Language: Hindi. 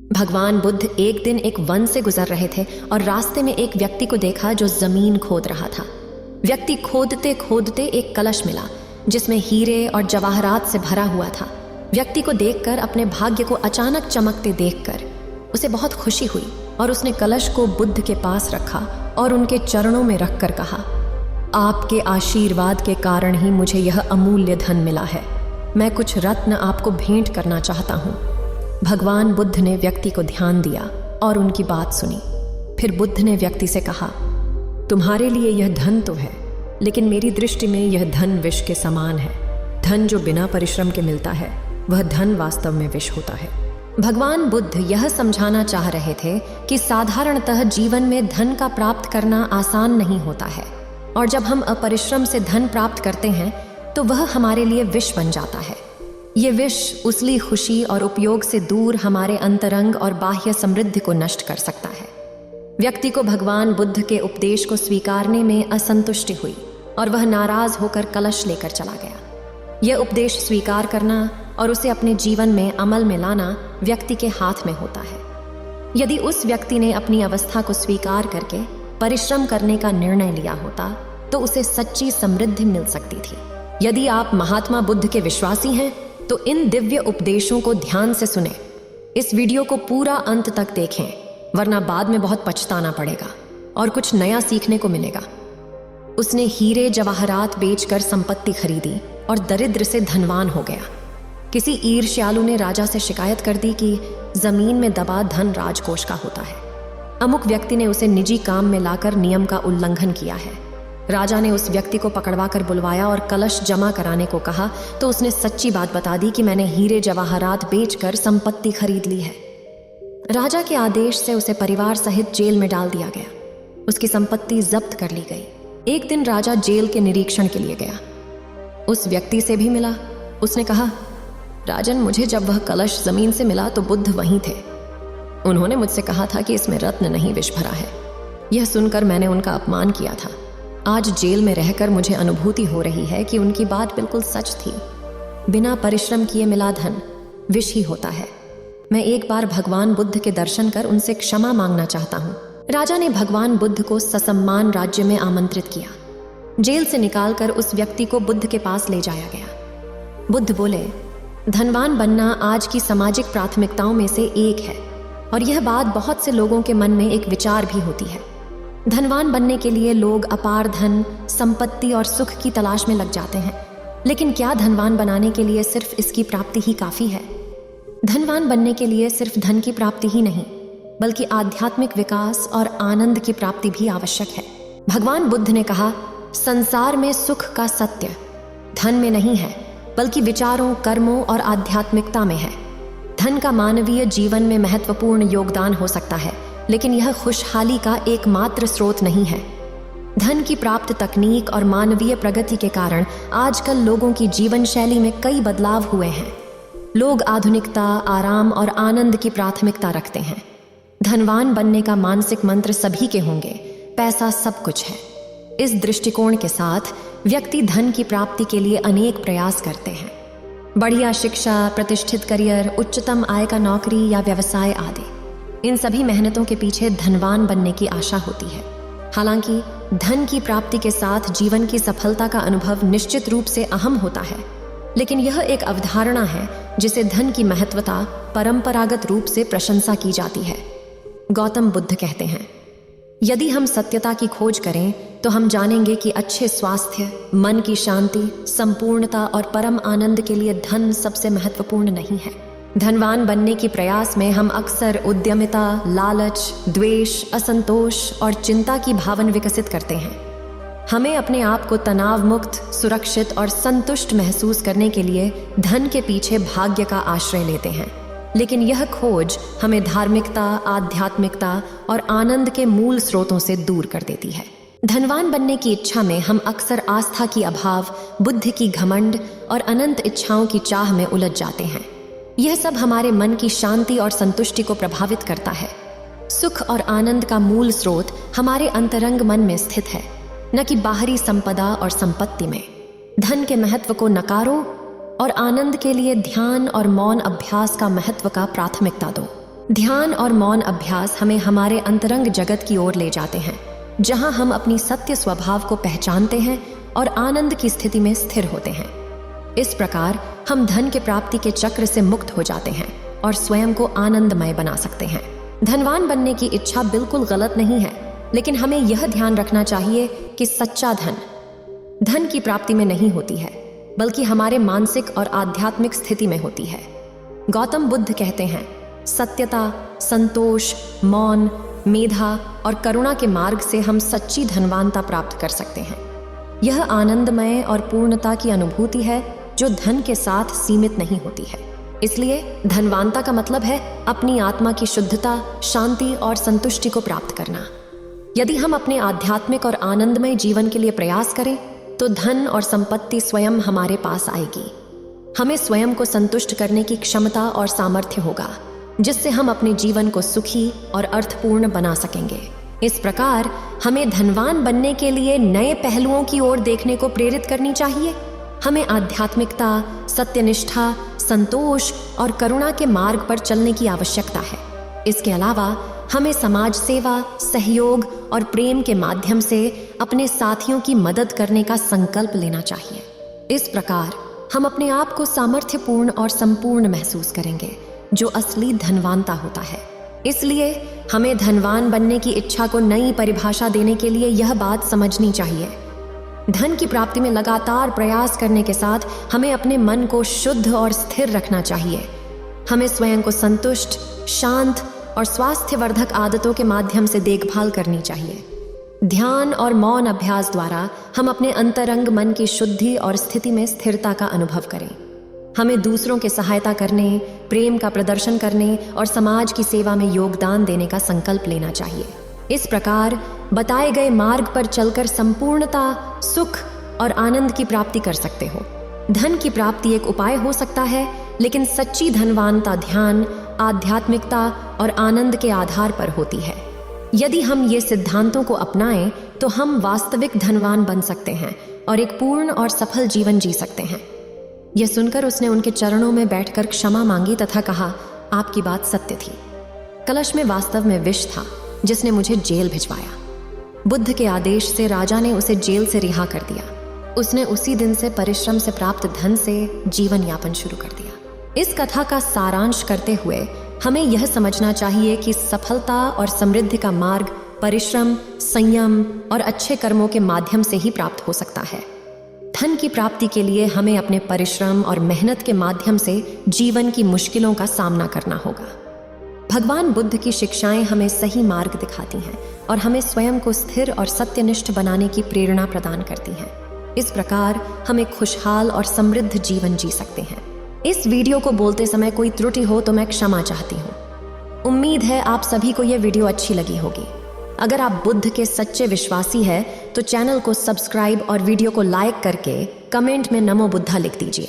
भगवान बुद्ध एक दिन एक वन से गुजर रहे थे और रास्ते में एक व्यक्ति को देखा जो जमीन खोद रहा था। व्यक्ति खोदते खोदते एक कलश मिला जिसमें हीरे और जवाहरात से भरा हुआ था। व्यक्ति को देखकर, अपने भाग्य को अचानक चमकते देखकर उसे बहुत खुशी हुई और उसने कलश को बुद्ध के पास रखा और उनके चरणों में रखकर कहा, आपके आशीर्वाद के कारण ही मुझे यह अमूल्य धन मिला है। मैं कुछ रत्न आपको भेंट करना चाहता हूँ। भगवान बुद्ध ने व्यक्ति को ध्यान दिया और उनकी बात सुनी। फिर बुद्ध ने व्यक्ति से कहा, तुम्हारे लिए यह धन तो है, लेकिन मेरी दृष्टि में यह धन विष के समान है। धन जो बिना परिश्रम के मिलता है, वह धन वास्तव में विष होता है। भगवान बुद्ध यह समझाना चाह रहे थे कि साधारणतः जीवन में धन का प्राप्त करना आसान नहीं होता है, और जब हम अपरिश्रम से धन प्राप्त करते हैं तो वह हमारे लिए विष बन जाता है। ये विष उसली खुशी और उपयोग से दूर हमारे अंतरंग और बाह्य समृद्धि को नष्ट कर सकता है। व्यक्ति को भगवान बुद्ध के उपदेश को स्वीकारने में असंतुष्टि हुई और वह नाराज होकर कलश लेकर चला गया। यह उपदेश स्वीकार करना और उसे अपने जीवन में अमल में लाना व्यक्ति के हाथ में होता है। यदि उस व्यक्ति ने अपनी अवस्था को स्वीकार करके परिश्रम करने का निर्णय लिया होता तो उसे सच्ची समृद्धि मिल सकती थी। यदि आप महात्मा बुद्ध के विश्वासी हैं तो इन दिव्य उपदेशों को ध्यान से सुने। इस वीडियो को पूरा अंत तक देखें, वरना बाद में बहुत पछताना पड़ेगा और कुछ नया सीखने को मिलेगा। उसने हीरे जवाहरात बेचकर संपत्ति खरीदी और दरिद्र से धनवान हो गया। किसी ईर्ष्यालु ने राजा से शिकायत कर दी कि जमीन में दबा धन राजकोष का होता है। अमुक व्यक्ति ने उसे निजी काम में लाकर नियम का उल्लंघन किया है। राजा ने उस व्यक्ति को पकड़वा कर बुलवाया और कलश जमा कराने को कहा तो उसने सच्ची बात बता दी कि मैंने हीरे जवाहरात बेचकर संपत्ति खरीद ली है। राजा के आदेश से उसे परिवार सहित जेल में डाल दिया गया। उसकी संपत्ति जब्त कर ली गई। एक दिन राजा जेल के निरीक्षण के लिए गया। उस व्यक्ति से भी मिला। उसने कहा, राजन, मुझे जब वह कलश जमीन से मिला तो बुद्ध वहीं थे। उन्होंने मुझसे कहा था कि इसमें रत्न नहीं विष भरा है। यह सुनकर मैंने उनका अपमान किया था। आज जेल में रहकर मुझे अनुभूति हो रही है कि उनकी बात बिल्कुल सच थी। बिना परिश्रम किए मिला धन विष ही होता है। मैं एक बार भगवान बुद्ध के दर्शन कर उनसे क्षमा मांगना चाहता हूँ। राजा ने भगवान बुद्ध को ससम्मान राज्य में आमंत्रित किया। जेल से निकालकर उस व्यक्ति को बुद्ध के पास ले जाया गया। बुद्ध बोले, धनवान बनना आज की सामाजिक प्राथमिकताओं में से एक है, और यह बात बहुत से लोगों के मन में एक विचार भी होती है। धनवान बनने के लिए लोग अपार धन, संपत्ति और सुख की तलाश में लग जाते हैं, लेकिन क्या धनवान बनाने के लिए सिर्फ इसकी प्राप्ति ही काफी है? धनवान बनने के लिए सिर्फ धन की प्राप्ति ही नहीं, बल्कि आध्यात्मिक विकास और आनंद की प्राप्ति भी आवश्यक है। भगवान बुद्ध ने कहा, संसार में सुख का सत्य धन में नहीं है, बल्कि विचारों, कर्मों और आध्यात्मिकता में है। धन का मानवीय जीवन में महत्वपूर्ण योगदान हो सकता है, लेकिन यह खुशहाली का एकमात्र स्रोत नहीं है। धन की प्राप्त तकनीक और मानवीय प्रगति के कारण आजकल लोगों की जीवन शैली में कई बदलाव हुए हैं। लोग आधुनिकता, आराम और आनंद की प्राथमिकता रखते हैं। धनवान बनने का मानसिक मंत्र सभी के होंगे, पैसा सब कुछ है। इस दृष्टिकोण के साथ व्यक्ति धन की प्राप्ति के लिए अनेक प्रयास करते हैं। बढ़िया शिक्षा, प्रतिष्ठित करियर, उच्चतम आय का नौकरी या व्यवसाय आदि। इन सभी मेहनतों के पीछे धनवान बनने की आशा होती है। हालांकि धन की प्राप्ति के साथ जीवन की सफलता का अनुभव निश्चित रूप से अहम होता है, लेकिन यह एक अवधारणा है जिसे धन की महत्वता परंपरागत रूप से प्रशंसा की जाती है। गौतम बुद्ध कहते हैं, यदि हम सत्यता की खोज करें तो हम जानेंगे कि अच्छे स्वास्थ्य, मन की शांति, संपूर्णता और परम आनंद के लिए धन सबसे महत्वपूर्ण नहीं है। धनवान बनने की प्रयास में हम अक्सर उद्यमिता, लालच, द्वेष, असंतोष और चिंता की भावना विकसित करते हैं। हमें अपने आप को तनाव मुक्त, सुरक्षित और संतुष्ट महसूस करने के लिए धन के पीछे भाग्य का आश्रय लेते हैं, लेकिन यह खोज हमें धार्मिकता, आध्यात्मिकता और आनंद के मूल स्रोतों से दूर कर देती है। धनवान बनने की इच्छा में हम अक्सर आस्था की अभाव, बुद्धि की घमंड और अनंत इच्छाओं की चाह में उलझ जाते हैं। यह सब हमारे मन की शांति और संतुष्टि को प्रभावित करता है। सुख और आनंद का मूल स्रोत हमारे अंतरंग मन में स्थित है, न कि बाहरी संपदा और संपत्ति में। धन के महत्व को नकारो और आनंद के लिए ध्यान और मौन अभ्यास का महत्व का प्राथमिकता दो। ध्यान और मौन अभ्यास हमें हमारे अंतरंग जगत की ओर ले जाते हैं, जहां हम अपनी सत्य स्वभाव को पहचानते हैं और आनंद की स्थिति में स्थिर होते हैं। इस प्रकार हम धन के प्राप्ति के चक्र से मुक्त हो जाते हैं और स्वयं को आनंदमय बना सकते हैं। धनवान बनने की इच्छा बिल्कुल गलत नहीं है, लेकिन हमें यह ध्यान रखना चाहिए कि सच्चा धन की प्राप्ति में नहीं होती है, बल्कि हमारे मानसिक और आध्यात्मिक स्थिति में होती है। गौतम बुद्ध कहते हैं, सत्यता, संतोष, मौन, मेधा और करुणा के मार्ग से हम सच्ची धनवानता प्राप्त कर सकते हैं। यह आनंदमय और पूर्णता की अनुभूति है जो धन के साथ सीमित नहीं होती है। इसलिए धनवानता का मतलब है अपनी आत्मा की शुद्धता, शांति और संतुष्टि को प्राप्त करना। यदि हम अपने आध्यात्मिक और आनंदमय जीवन के लिए प्रयास करें तो धन और संपत्ति स्वयं हमारे पास आएगी। हमें स्वयं को संतुष्ट करने की क्षमता और सामर्थ्य होगा, जिससे हम अपने जीवन को सुखी और अर्थपूर्ण बना सकेंगे। इस प्रकार हमें धनवान बनने के लिए नए पहलुओं की ओर देखने को प्रेरित करनी चाहिए। हमें आध्यात्मिकता, सत्यनिष्ठा, संतोष और करुणा के मार्ग पर चलने की आवश्यकता है। इसके अलावा हमें समाज सेवा, सहयोग और प्रेम के माध्यम से अपने साथियों की मदद करने का संकल्प लेना चाहिए। इस प्रकार हम अपने आप को सामर्थ्यपूर्ण और संपूर्ण महसूस करेंगे, जो असली धनवानता होता है। इसलिए हमें धनवान बनने की इच्छा को नई परिभाषा देने के लिए यह बात समझनी चाहिए। धन की प्राप्ति में लगातार प्रयास करने के साथ हमें अपने मन को शुद्ध और स्थिर रखना चाहिए। हमें स्वयं को संतुष्ट, शांत और स्वास्थ्यवर्धक आदतों के माध्यम से देखभाल करनी चाहिए। ध्यान और मौन अभ्यास द्वारा हम अपने अंतरंग मन की शुद्धि और स्थिति में स्थिरता का अनुभव करें। हमें दूसरों की सहायता करने, प्रेम का प्रदर्शन करने और समाज की सेवा में योगदान देने का संकल्प लेना चाहिए। इस प्रकार बताए गए मार्ग पर चलकर संपूर्णता, सुख और आनंद की प्राप्ति कर सकते हो। धन की प्राप्ति एक उपाय हो सकता है, लेकिन सच्ची धनवानता ध्यान, आध्यात्मिकता और आनंद के आधार पर होती है। यदि हम ये सिद्धांतों को अपनाएं तो हम वास्तविक धनवान बन सकते हैं और एक पूर्ण और सफल जीवन जी सकते हैं। यह सुनकर उसने उनके चरणों में बैठकर क्षमा मांगी तथा कहा, आपकी बात सत्य थी। कलश में वास्तव में विष था, जिसने मुझे जेल भिजवाया। बुद्ध के आदेश से राजा ने उसे जेल से रिहा कर दिया। उसने उसी दिन से परिश्रम से प्राप्त धन से जीवन यापन शुरू कर दिया। इस कथा का सारांश करते हुए हमें यह समझना चाहिए कि सफलता और समृद्धि का मार्ग परिश्रम, संयम और अच्छे कर्मों के माध्यम से ही प्राप्त हो सकता है। धन की प्राप्ति के लिए हमें अपने परिश्रम और मेहनत के माध्यम से जीवन की मुश्किलों का सामना करना होगा। भगवान बुद्ध की शिक्षाएं हमें सही मार्ग दिखाती हैं और हमें स्वयं को स्थिर और सत्यनिष्ठ बनाने की प्रेरणा प्रदान करती हैं। इस प्रकार हम एक खुशहाल और समृद्ध जीवन जी सकते हैं। इस वीडियो को बोलते समय कोई त्रुटि हो तो मैं क्षमा चाहती हूँ। उम्मीद है आप सभी को यह वीडियो अच्छी लगी होगी। अगर आप बुद्ध के सच्चे विश्वासी हैं तो चैनल को सब्सक्राइब और वीडियो को लाइक करके कमेंट में नमो बुद्धा लिख दीजिए।